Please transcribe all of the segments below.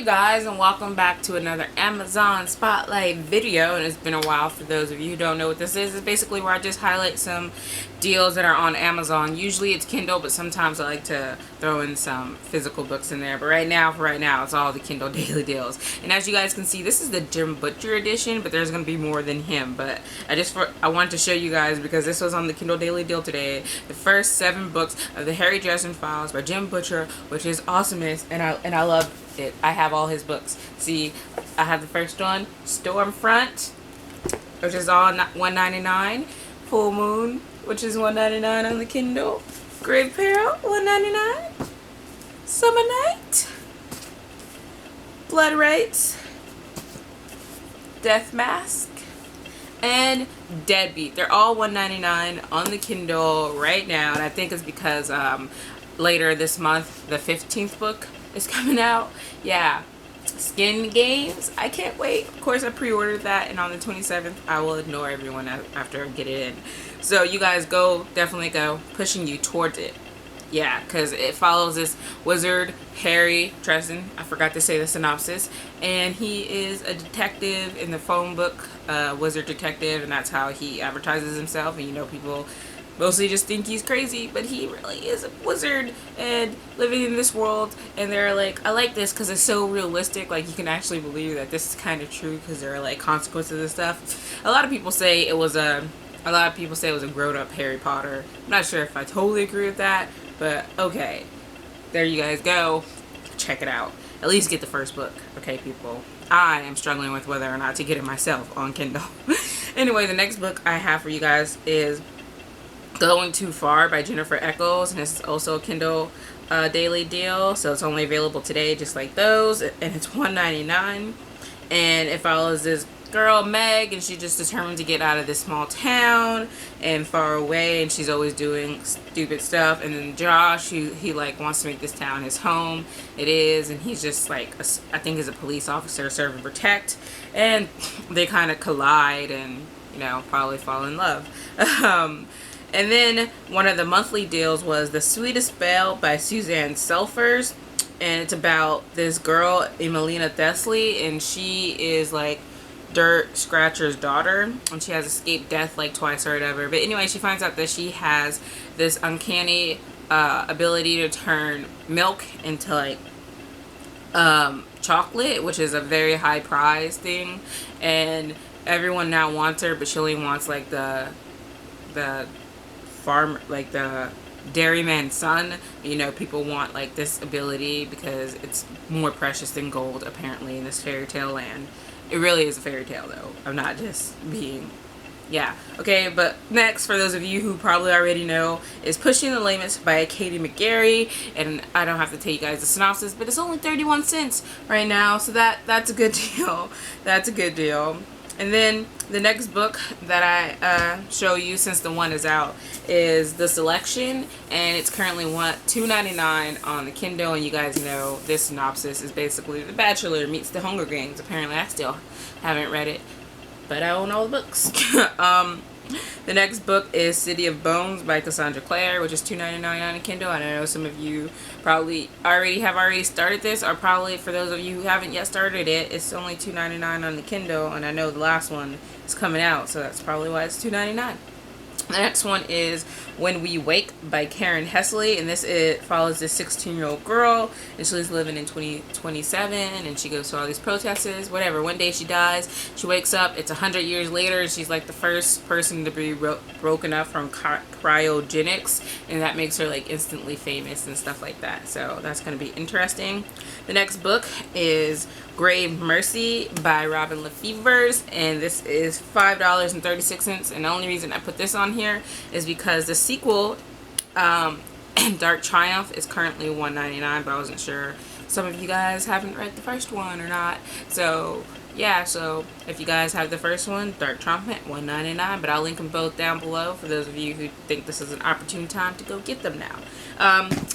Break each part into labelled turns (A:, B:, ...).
A: guys, and welcome back to another Amazon Spotlight video. And it's been a while. For those of you who don't know what this is, it's basically where I just highlight some deals that are on Amazon. Usually it's Kindle, but sometimes I like to throw in some physical books in there. But right now, it's all the Kindle daily deals. And as you guys can see, this is the Jim Butcher edition, but there's going to be more than him. But I wanted to show you guys because this was on the Kindle daily deal today. The first 7 books of the Harry Dresden Files by Jim Butcher, which is awesomest, and I love it. I have all his books. See, I have the first one, Stormfront, which is all $1.99. Full Moon, which is $1.99 on the Kindle. Great Peril, $1.99. Summer Night, Blood Rites, Death Mask, and Deadbeat. They're all $1.99 on the Kindle right now, and I think it's because later this month the 15th book is coming out. Yeah, Skin Games. I can't wait. Of course, I pre-ordered that, and on the 27th I will ignore everyone after I get it in. So you guys definitely go, pushing you towards it. Yeah, because it follows this wizard, Harry Dresden. I forgot to say the synopsis. And he is a detective in the phone book, wizard detective, and that's how he advertises himself. And you know, people mostly just think he's crazy, but he really is a wizard and living in this world. And they're like, I like this because it's so realistic. Like, you can actually believe that this is kind of true because there are like consequences and stuff. A lot of people say it was a grown-up Harry Potter. I'm not sure if I totally agree with that, but okay, there you guys go. Check it out. At least get the first book, okay, people? I am struggling with whether or not to get it myself on Kindle. Anyway, the next book I have for you guys is Going Too Far by Jennifer Echols, and this is also a Kindle daily deal, so it's only available today, just like those, and it's $1.99. And it follows this girl, Meg, and she's just determined to get out of this small town and far away, and she's always doing stupid stuff. And then Josh, he like wants to make this town his home. It is, and he's just like I think he's a police officer, serve and protect, and they kind of collide and, you know, probably fall in love. And then one of the monthly deals was The Sweetest Spell by Suzanne Selfors, and it's about this girl, Emelina Thesley, and she is like Dirt Scratcher's daughter, and she has escaped death like twice or whatever. But anyway, she finds out that she has this uncanny ability to turn milk into like chocolate, which is a very high prize thing, and everyone now wants her, but she only wants like the farm, like the dairyman's son. You know, people want like this ability because it's more precious than gold apparently in this fairy tale land. It really is a fairy tale though. I'm not just being, yeah. Okay, but next, for those of you who probably already know, is Pushing the Limits by Katie McGarry, and I don't have to tell you guys the synopsis, but it's only 31 cents right now, so that's a good deal. That's a good deal. And then the next book that I show you, since the one is out, is The Selection, and it's currently $2.99 on the Kindle. And you guys know this synopsis is basically The Bachelor meets The Hunger Games. Apparently, I still haven't read it, but I own all the books. The next book is City of Bones by Cassandra, Clare, which is $2.99 on a Kindle. And I know some of you probably already started this, or probably for those of you who haven't yet started it, it's only $2.99 on the Kindle. And I know the last one is coming out, so that's probably why it's $2.99. The next one is When We Wake by Karen Hesley, and it follows this 16-year-old girl, and she's living in 2027, and she goes to all these protests, whatever. One day she dies, she wakes up, it's 100 years later, and she's like the first person to be broken up from cryogenics, and that makes her like instantly famous and stuff like that. So that's going to be interesting. The next book is Grave Mercy by Robin LaFevers, and this is $5.36. And the only reason I put this on here is because the sequel, Dark Triumph, is currently $1.99, but I wasn't sure. Some of you guys haven't read the first one or not, so yeah. So if you guys have the first one, Dark Triumph, at $1.99, but I'll link them both down below for those of you who think this is an opportune time to go get them now.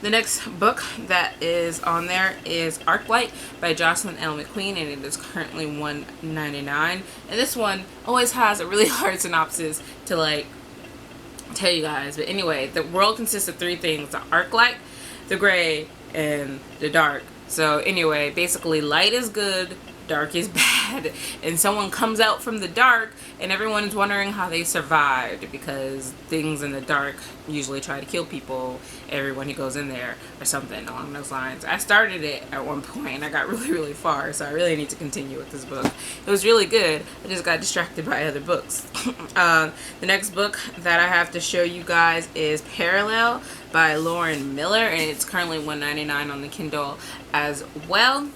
A: The next book that is on there is Arclight by Josin and McQuein, and it is currently $1.99. And this one always has a really hard synopsis to like tell you guys. But anyway, the world consists of 3 things: the Arclight, the gray, and the dark. So anyway, basically light is good, dark is bad, and someone comes out from the dark and everyone's wondering how they survived, because things in the dark usually try to kill people, everyone who goes in there, or something along those lines. I started it at one point, I got really far, so I really need to continue with this book. It was really good, I just got distracted by other books. The next book that I have to show you guys is Peril by Lauren Miller, and it's currently $1.99 on the Kindle as well.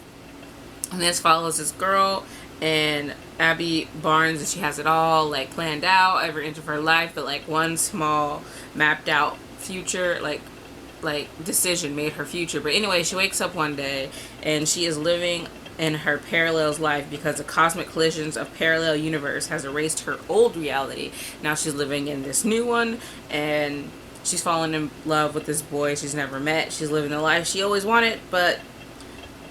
A: And this follows this girl and Abby Barnes, and she has it all like planned out, every inch of her life, but like one small mapped out future like decision made her future. But anyway, she wakes up one day and she is living in her Peril's life because the cosmic collisions of parallel universe has erased her old reality. Now she's living in this new one, and she's fallen in love with this boy she's never met. She's living the life she always wanted, but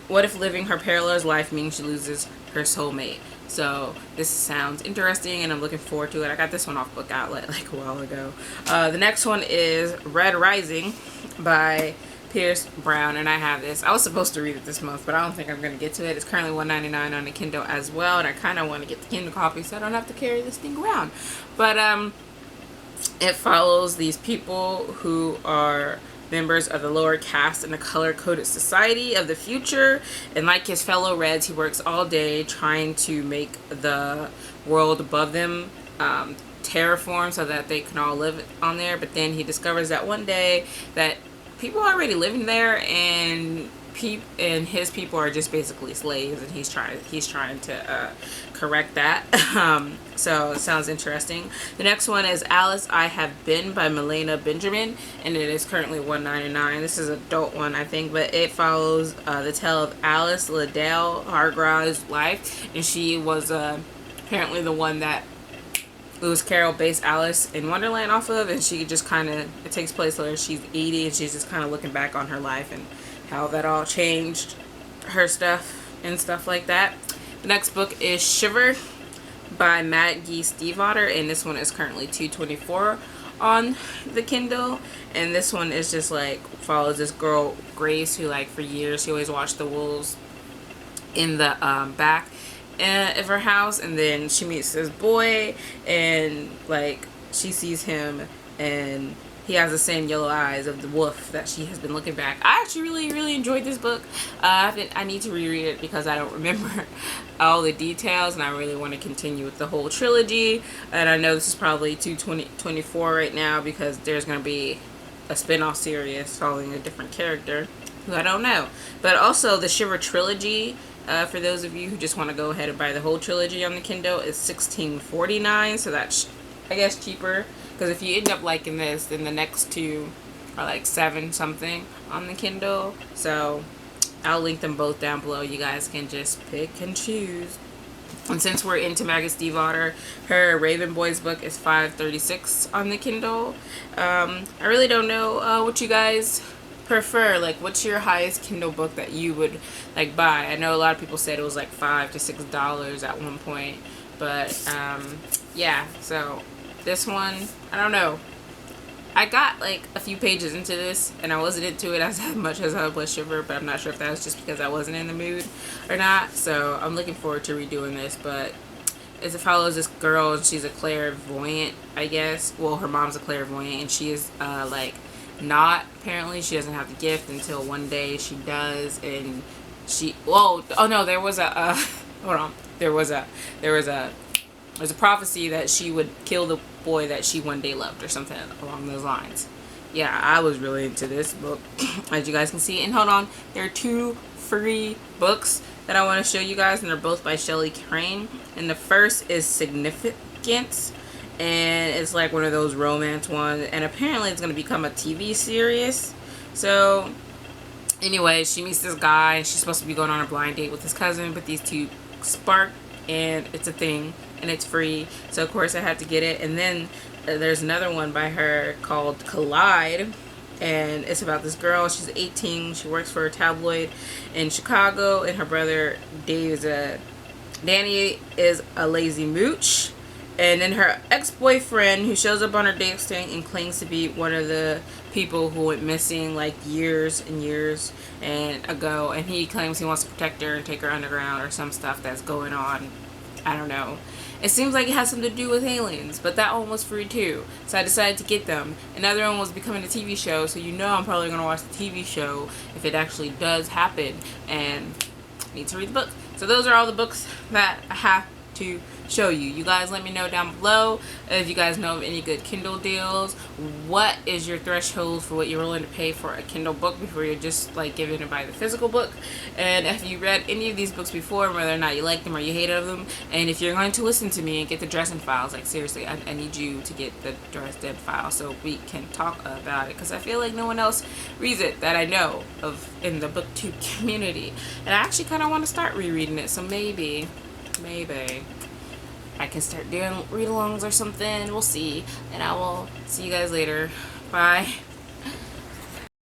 A: what if living her Peril's life means she loses her soulmate? So this sounds interesting, and I'm looking forward to it. I got this one off Book Outlet like a while ago. The next one is Red Rising by Pierce Brown, and I have this. I was supposed to read it this month, but I don't think I'm going to get to it. It's currently $1.99 on the Kindle as well, and I kind of want to get the Kindle copy so I don't have to carry this thing around. But it follows these people who are members of the lower caste in a color-coded society of the future, and like his fellow Reds, he works all day trying to make the world above them terraform so that they can all live on there. But then he discovers that one day that people are already living there, and his people are just basically slaves, and he's trying to correct that. So it sounds interesting. The next one is Alice I Have Been by Milena Benjamin, and it is currently $1.99. This is an adult one, I think, but it follows the tale of Alice Liddell Hargrave's life, and she was apparently the one that Lewis Carroll based Alice in Wonderland off of, and she just kind of, it takes place where she's 80 and she's just kind of looking back on her life and how that all changed her stuff and stuff like that. The next book is Shiver by Maggie Stiefvater, and this one is currently $2.24 on the Kindle. And this one is just like follows this girl Grace, who like for years she always watched the wolves in the back of her house, and then she meets this boy, and like she sees him and he has the same yellow eyes of the wolf that she has been looking back. I actually really enjoyed this book. I need to reread it because I don't remember all the details, and I really want to continue with the whole trilogy. And I know this is probably $2.24 right now because there's going to be a spin-off series following a different character who I don't know. But also the Shiver trilogy, for those of you who just want to go ahead and buy the whole trilogy on the Kindle, is $16.49, so that's I guess cheaper. Because if you end up liking this, then the next two are like $7 something on the Kindle. So I'll link them both down below. You guys can just pick and choose. And since we're into Maggie Stiefvater, her Raven Boys book is $5.36 on the Kindle. I really don't know what you guys prefer. Like, what's your highest Kindle book that you would like buy? I know a lot of people said it was like $5 to $6 at one point. But yeah, so this one, I don't know. I got like a few pages into this and I wasn't into it as much as I was Shiver, but I'm not sure if that was just because I wasn't in the mood or not. So I'm looking forward to redoing this. But as it follows this girl, and she's a clairvoyant, I guess. Well, her mom's a clairvoyant, and she is like not, apparently she doesn't have the gift until one day she does. And she, whoa, oh no, there was a hold on, there was a prophecy that she would kill the boy that she one day loved, or something along those lines. Yeah, I was really into this book, as you guys can see. And hold on, there are 2 free books that I want to show you guys, and they're both by Shelly Crane. And the first is Significance, and it's like one of those romance ones, and apparently it's going to become a TV series. So anyway, she meets this guy, and she's supposed to be going on a blind date with his cousin, but these two spark, and it's a thing, and it's free, so of course I had to get it. And then there's another one by her called Collide, and it's about this girl. She's 18, she works for a tabloid in Chicago, and her brother Danny is a lazy mooch, And then her ex-boyfriend, who shows up on her date thing and claims to be one of the people who went missing like years and years ago, and he claims he wants to protect her and take her underground or some stuff that's going on. I don't know. It seems like it has something to do with aliens, but that one was free too, so I decided to get them. Another one was becoming a TV show, so you know I'm probably going to watch the TV show if it actually does happen, and need to read the books. So those are all the books that I have to show you. You guys let me know down below if you guys know of any good Kindle deals. What is your threshold for what you're willing to pay for a Kindle book before you're just like giving to buy the physical book? And if you read any of these books before, whether or not you like them or you hated them, and if you're going to listen to me and get the Dresden files, like seriously, I need you to get the Dresden file so we can talk about it, because I feel like no one else reads it that I know of in the booktube community, and I actually kind of want to start rereading it, so maybe I can start doing read-alongs or something. We'll see. And I will see you guys later. Bye.